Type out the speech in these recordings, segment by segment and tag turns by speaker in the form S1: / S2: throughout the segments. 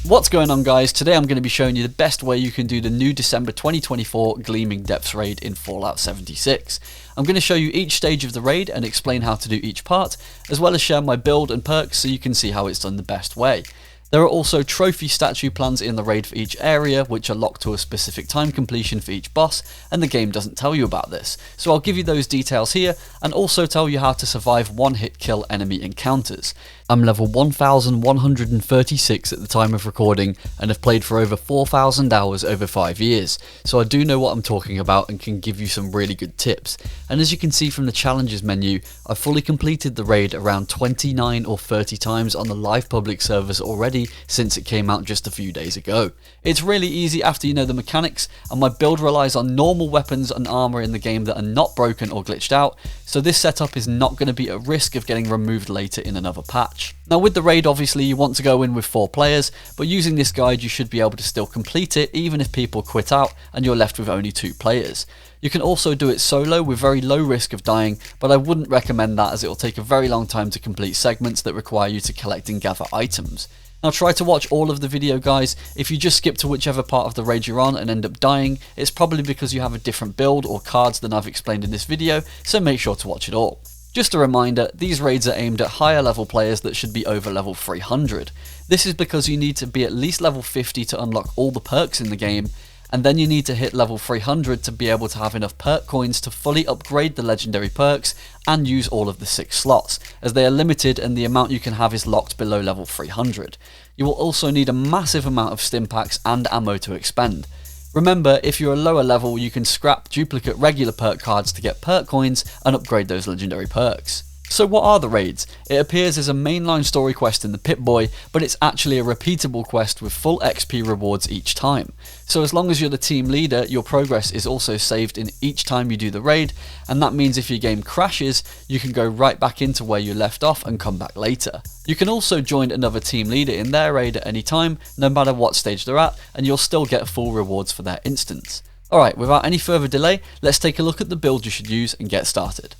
S1: What's going on, guys? Today I'm going to be showing you the best way you can do the new December 2024 Gleaming Depths Raid in Fallout 76. I'm going to show you each stage of the raid and explain how to do each part, as well as share my build and perks so you can see how it's done the best way. There are also trophy statue plans in the raid for each area, which are locked to a specific time completion for each boss, and the game doesn't tell you about this. So I'll give you those details here, and also tell you how to survive one-hit kill enemy encounters. I'm level 1136 at the time of recording, and have played for over 4,000 hours over 5 years, so I do know what I'm talking about and can give you some really good tips. And as you can see from the challenges menu, I've fully completed the raid around 29 or 30 times on the live public servers already since it came out just a few days ago. It's really easy after you know the mechanics, and my build relies on normal weapons and armor in the game that are not broken or glitched out, so this setup is not going to be at risk of getting removed later in another patch. Now with the raid, obviously you want to go in with 4 players, but using this guide you should be able to still complete it even if people quit out and you're left with only 2 players. You can also do it solo with very low risk of dying, but I wouldn't recommend that as it will take a very long time to complete segments that require you to collect and gather items. Now try to watch all of the video, guys. If you just skip to whichever part of the raid you're on and end up dying, it's probably because you have a different build or cards than I've explained in this video, so make sure to watch it all. Just a reminder, these raids are aimed at higher level players that should be over level 300. This is because you need to be at least level 50 to unlock all the perks in the game, and then you need to hit level 300 to be able to have enough perk coins to fully upgrade the legendary perks and use all of the 6 slots, as they are limited and the amount you can have is locked below level 300. You will also need a massive amount of stim packs and ammo to expend. Remember, if you're a lower level, you can scrap duplicate regular perk cards to get perk coins and upgrade those legendary perks. So what are the raids? It appears as a mainline story quest in the Pip-Boy, but it's actually a repeatable quest with full XP rewards each time. So as long as you're the team leader, your progress is also saved in each time you do the raid, and that means if your game crashes, you can go right back into where you left off and come back later. You can also join another team leader in their raid at any time, no matter what stage they're at, and you'll still get full rewards for their instance. Alright, without any further delay, let's take a look at the build you should use and get started.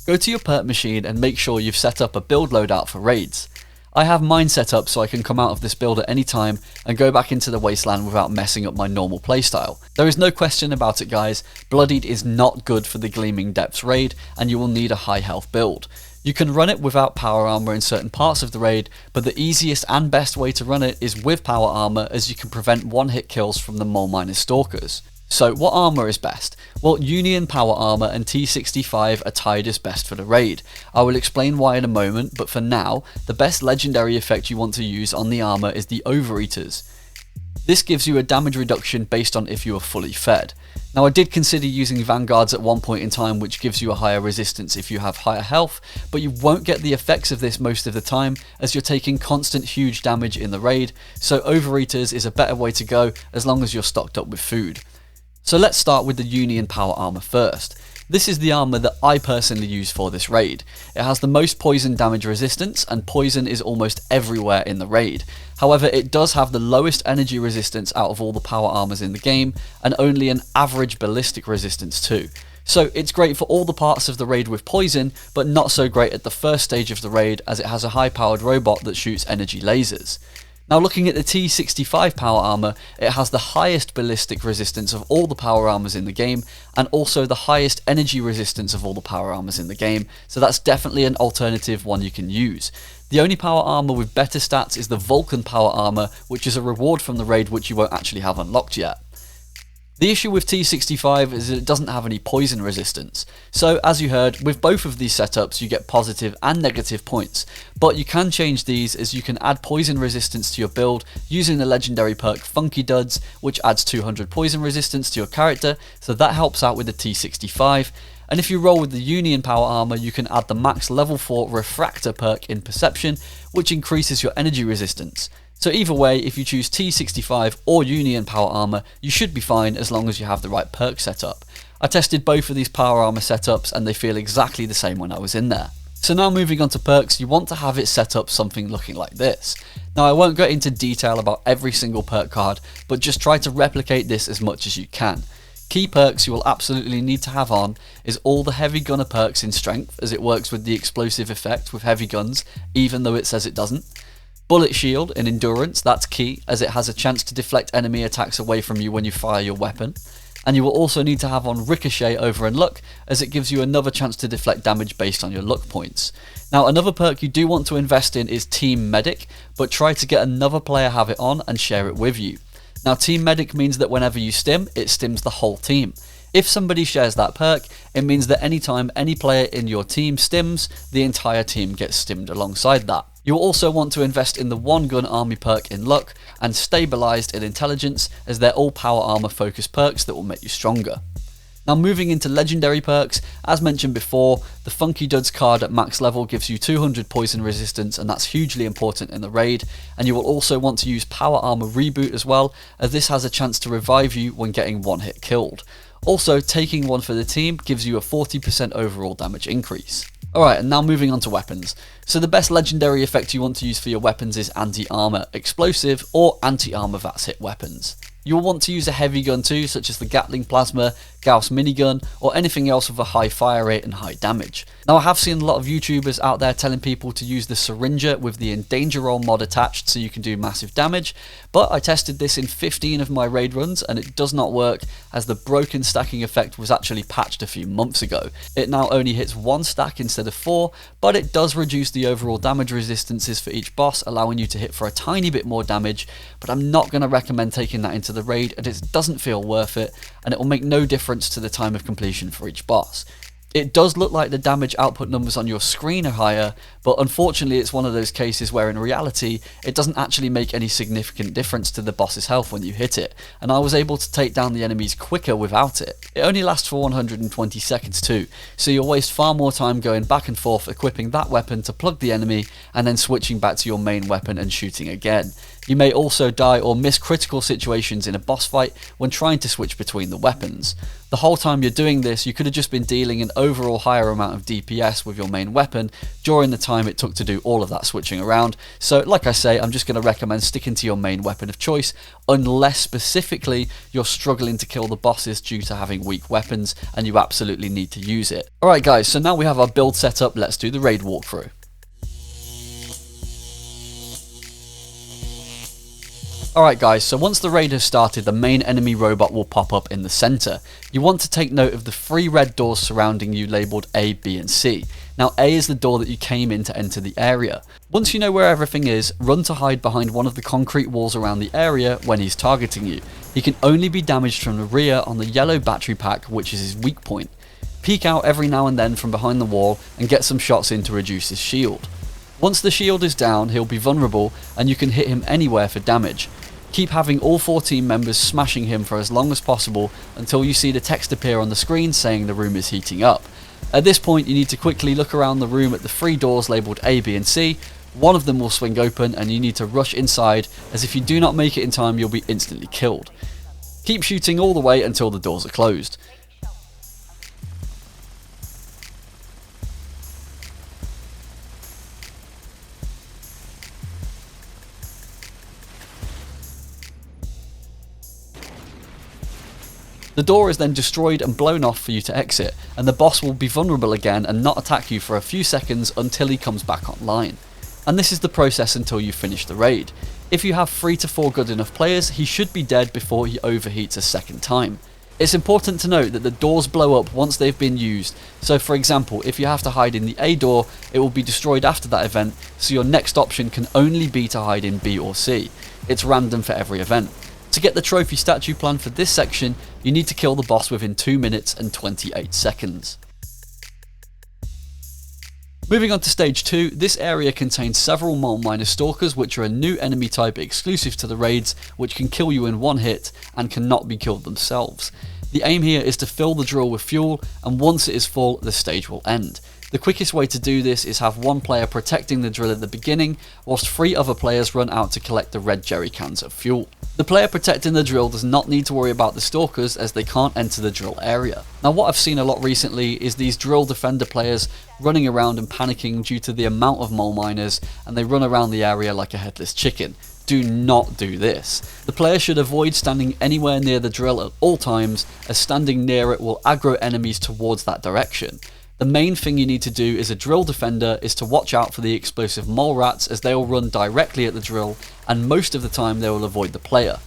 S1: Go to your perk machine and make sure you've set up a build loadout for raids. I have mine set up so I can come out of this build at any time and go back into the wasteland without messing up my normal playstyle. There is no question about it, guys, Bloodied is not good for the Gleaming Depths raid and you will need a high health build. You can run it without power armor in certain parts of the raid, but the easiest and best way to run it is with power armor, as you can prevent one-hit kills from the mole miners stalkers. So what armor is best? Well, Union Power Armor and T65 are tied as best for the raid. I will explain why in a moment, but for now, the best legendary effect you want to use on the armor is the Overeaters. This gives you a damage reduction based on if you are fully fed. Now I did consider using Vanguards at one point in time, which gives you a higher resistance if you have higher health, but you won't get the effects of this most of the time as you're taking constant huge damage in the raid, so Overeaters is a better way to go as long as you're stocked up with food. So let's start with the Union Power Armor first. This is the armor that I personally use for this raid. It has the most poison damage resistance, and poison is almost everywhere in the raid. However, it does have the lowest energy resistance out of all the power armors in the game, and only an average ballistic resistance too. So it's great for all the parts of the raid with poison, but not so great at the first stage of the raid as it has a high powered robot that shoots energy lasers. Now looking at the T65 power armor, it has the highest ballistic resistance of all the power armors in the game, and also the highest energy resistance of all the power armors in the game, so that's definitely an alternative one you can use. The only power armor with better stats is the Vulcan power armor, which is a reward from the raid which you won't actually have unlocked yet. The issue with T65 is that it doesn't have any poison resistance. So as you heard, with both of these setups you get positive and negative points, but you can change these as you can add poison resistance to your build using the legendary perk Funky Duds, which adds 200 poison resistance to your character, so that helps out with the T65. And if you roll with the Union Power Armor, you can add the max level 4 Refractor perk in Perception, which increases your energy resistance. So either way, if you choose T65 or Union Power Armor, you should be fine as long as you have the right perk setup. I tested both of these power armor setups and they feel exactly the same when I was in there. So now moving on to perks, you want to have it set up something looking like this. Now I won't go into detail about every single perk card, but just try to replicate this as much as you can. Key perks you will absolutely need to have on is all the heavy gunner perks in strength, as it works with the explosive effect with heavy guns, even though it says it doesn't. Bullet shield in endurance, that's key, as it has a chance to deflect enemy attacks away from you when you fire your weapon. And you will also need to have on ricochet over in luck, as it gives you another chance to deflect damage based on your luck points. Now another perk you do want to invest in is team medic, but try to get another player have it on and share it with you. Now team medic means that whenever you stim, it stims the whole team. If somebody shares that perk, it means that anytime any player in your team stims, the entire team gets stimmed alongside that. You'll also want to invest in the one gun army perk in luck and stabilized in intelligence, as they're all power armor focused perks that will make you stronger. Now moving into legendary perks, as mentioned before, the Funky Duds card at max level gives you 200 poison resistance, and that's hugely important in the raid. And you will also want to use power armor reboot as well, as this has a chance to revive you when getting one hit killed. Also, taking one for the team gives you a 40% overall damage increase. Alright, and now moving on to weapons. So the best legendary effect you want to use for your weapons is anti-armor explosive or anti-armor VATS hit weapons. You'll want to use a heavy gun too, such as the Gatling Plasma, Gauss minigun, or anything else with a high fire rate and high damage. Now I have seen a lot of YouTubers out there telling people to use the Syringer with the Endanger Roll mod attached so you can do massive damage, but I tested this in 15 of my raid runs and it does not work, as the broken stacking effect was actually patched a few months ago. It now only hits 1 stack instead of 4, but it does reduce the overall damage resistances for each boss, allowing you to hit for a tiny bit more damage, but I'm not going to recommend taking that into the raid, and it doesn't feel worth it, and it will make no difference to the time of completion for each boss. It does look like the damage output numbers on your screen are higher, but unfortunately it's one of those cases where in reality it doesn't actually make any significant difference to the boss's health when you hit it, and I was able to take down the enemies quicker without it. It only lasts for 120 seconds too, so you'll waste far more time going back and forth equipping that weapon to plug the enemy and then switching back to your main weapon and shooting again. You may also die or miss critical situations in a boss fight when trying to switch between the weapons. The whole time you're doing this, you could have just been dealing an overall higher amount of DPS with your main weapon during the time it took to do all of that switching around. So like I say, I'm just going to recommend sticking to your main weapon of choice, unless specifically you're struggling to kill the bosses due to having weak weapons and you absolutely need to use it. Alright guys, so now we have our build set up, let's do the raid walkthrough. Alright guys, so once the raid has started, the main enemy robot will pop up in the centre. You want to take note of the 3 red doors surrounding you labelled A, B and C. Now A is the door that you came in to enter the area. Once you know where everything is, run to hide behind one of the concrete walls around the area when he's targeting you. He can only be damaged from the rear on the yellow battery pack, which is his weak point. Peek out every now and then from behind the wall and get some shots in to reduce his shield. Once the shield is down, he'll be vulnerable and you can hit him anywhere for damage. Keep having all 4 team members smashing him for as long as possible until you see the text appear on the screen saying the room is heating up. At this point you need to quickly look around the room at the 3 doors labelled A, B and C. One of them will swing open and you need to rush inside, as if you do not make it in time you'll be instantly killed. Keep shooting all the way until the doors are closed. The door is then destroyed and blown off for you to exit, and the boss will be vulnerable again and not attack you for a few seconds until he comes back online. And this is the process until you finish the raid. If you have 3 to 4 good enough players, he should be dead before he overheats a second time. It's important to note that the doors blow up once they've been used, so for example, if you have to hide in the A door, it will be destroyed after that event, so your next option can only be to hide in B or C. It's random for every event. To get the trophy statue plan for this section, you need to kill the boss within 2 minutes and 28 seconds. Moving on to stage 2, this area contains several mole miner stalkers, which are a new enemy type exclusive to the raids, which can kill you in one hit and cannot be killed themselves. The aim here is to fill the drill with fuel, and once it is full, the stage will end. The quickest way to do this is have one player protecting the drill at the beginning, whilst 3 other players run out to collect the red jerry cans of fuel. The player protecting the drill does not need to worry about the stalkers, as they can't enter the drill area. Now what I've seen a lot recently is these drill defender players running around and panicking due to the amount of mole miners, and they run around the area like a headless chicken. do not do this. The player should avoid standing anywhere near the drill at all times, as standing near it will aggro enemies towards that direction. The main thing you need to do as a drill defender is to watch out for the explosive mole rats, as they will run directly at the drill, and most of the time they will avoid the player.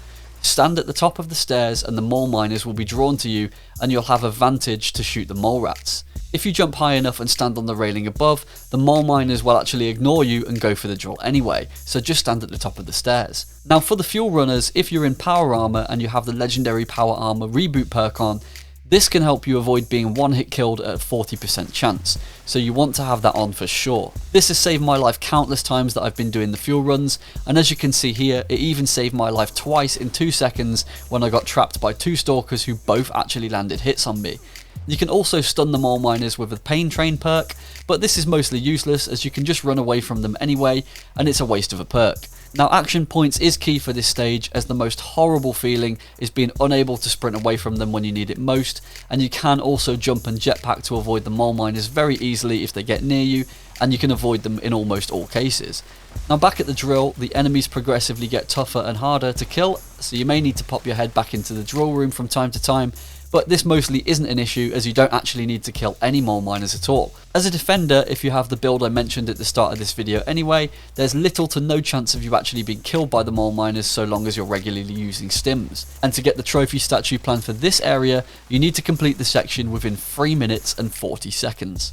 S1: Stand at the top of the stairs and the mole miners will be drawn to you, and you'll have a vantage to shoot the mole rats. If you jump high enough and stand on the railing above, the mole miners will actually ignore you and go for the drill anyway, so just stand at the top of the stairs. Now for the fuel runners, if you're in power armor and you have the legendary power armor reboot perk on, this can help you avoid being one hit killed at a 40% chance, so you want to have that on for sure. This has saved my life countless times that I've been doing the fuel runs, and as you can see here, it even saved my life twice in 2 seconds when I got trapped by 2 stalkers who both actually landed hits on me. You can also stun the mole miners with a pain train perk, but this is mostly useless as you can just run away from them anyway, and it's a waste of a perk. Now action points is key for this stage, as the most horrible feeling is being unable to sprint away from them when you need it most, and you can also jump and jetpack to avoid the mole miners very easily if they get near you, and you can avoid them in almost all cases. Now back at the drill, the enemies progressively get tougher and harder to kill, so you may need to pop your head back into the drill room from time to time, but this mostly isn't an issue as you don't actually need to kill any mole miners at all. As a defender, if you have the build I mentioned at the start of this video anyway, there's little to no chance of you actually being killed by the mole miners so long as you're regularly using stims. And to get the trophy statue plan for this area, you need to complete the section within 3 minutes and 40 seconds.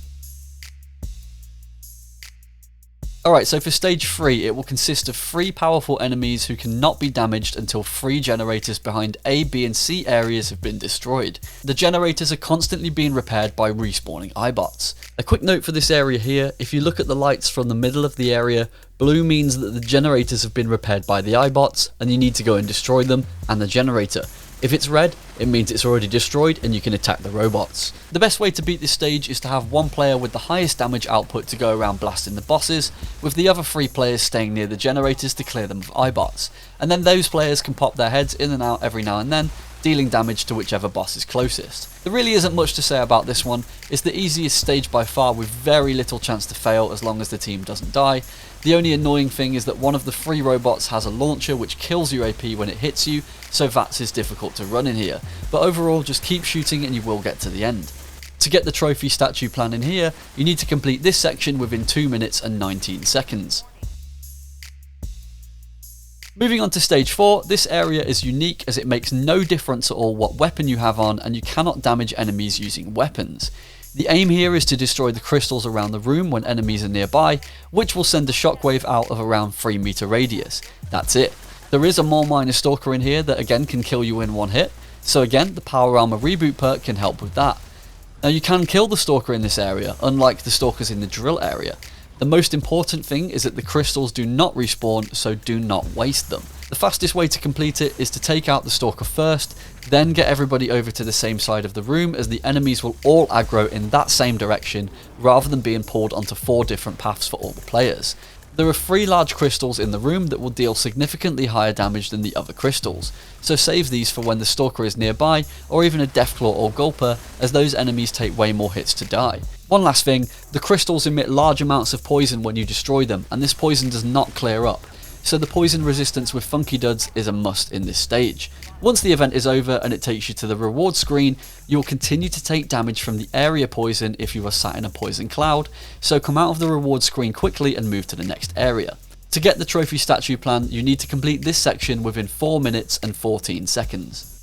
S1: Alright, so for stage 3, it will consist of 3 powerful enemies who cannot be damaged until 3 generators behind A, B and C areas have been destroyed. The generators are constantly being repaired by respawning iBots. A quick note for this area here, if you look at the lights from the middle of the area, blue means that the generators have been repaired by the iBots and you need to go and destroy them and the generator. If it's red, it means it's already destroyed and you can attack the robots. The best way to beat this stage is to have one player with the highest damage output to go around blasting the bosses, with the other 3 players staying near the generators to clear them of iBots, and then those players can pop their heads in and out every now and then, dealing damage to whichever boss is closest. There really isn't much to say about this one. It's the easiest stage by far with very little chance to fail as long as the team doesn't die. The only annoying thing is that one of the 3 robots has a launcher which kills your AP when it hits you, so VATS is difficult to run in here, but overall just keep shooting and you will get to the end. To get the trophy statue plan in here, you need to complete this section within 2 minutes and 19 seconds. Moving on to stage 4, this area is unique as it makes no difference at all what weapon you have on and you cannot damage enemies using weapons. The aim here is to destroy the crystals around the room when enemies are nearby, which will send a shockwave out of around 3 meter radius. That's it. There is a mole miner stalker in here that again can kill you in one hit, so again the power armor reboot perk can help with that. Now you can kill the stalker in this area, unlike the stalkers in the drill area. The most important thing is that the crystals do not respawn, so do not waste them. The fastest way to complete it is to take out the stalker first, then get everybody over to the same side of the room, as the enemies will all aggro in that same direction rather than being pulled onto 4 different paths for all the players. There are 3 large crystals in the room that will deal significantly higher damage than the other crystals, so save these for when the stalker is nearby or even a deathclaw or gulper, as those enemies take way more hits to die. One last thing, the crystals emit large amounts of poison when you destroy them, and this poison does not clear up, so the poison resistance with Funky Duds is a must in this stage. Once the event is over and it takes you to the reward screen, you will continue to take damage from the area poison if you are sat in a poison cloud, so come out of the reward screen quickly and move to the next area. To get the trophy statue plan, you need to complete this section within 4 minutes and 14 seconds.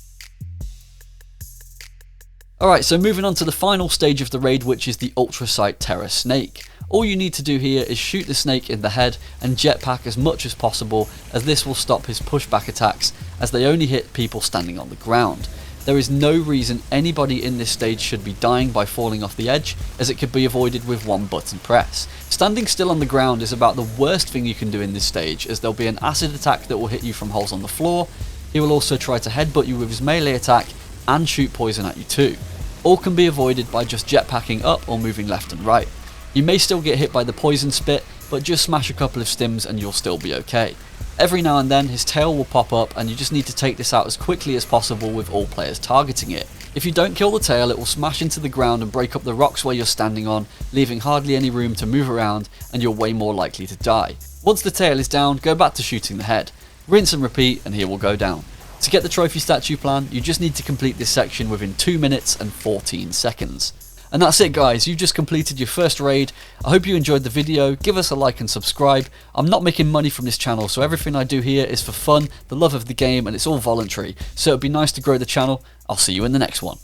S1: Alright, so moving on to the final stage of the raid, which is the Ultra Sight Terror Snake. All you need to do here is shoot the snake in the head and jetpack as much as possible, as this will stop his pushback attacks, as they only hit people standing on the ground. There is no reason anybody in this stage should be dying by falling off the edge, as it could be avoided with one button press. Standing still on the ground is about the worst thing you can do in this stage, as there'll be an acid attack that will hit you from holes on the floor. He will also try to headbutt you with his melee attack and shoot poison at you too. All can be avoided by just jetpacking up or moving left and right. You may still get hit by the poison spit, but just smash a couple of stims and you'll still be okay. Every now and then his tail will pop up and you just need to take this out as quickly as possible with all players targeting it. If you don't kill the tail, it will smash into the ground and break up the rocks where you're standing on, leaving hardly any room to move around, and you're way more likely to die. Once the tail is down, go back to shooting the head. Rinse and repeat, and here we'll go down. To get the trophy statue plan, you just need to complete this section within 2 minutes and 14 seconds. And that's it guys, you've just completed your first raid. I hope you enjoyed the video, give us a like and subscribe. I'm not making money from this channel, so everything I do here is for fun, the love of the game, and it's all voluntary. So it'd be nice to grow the channel. I'll see you in the next one.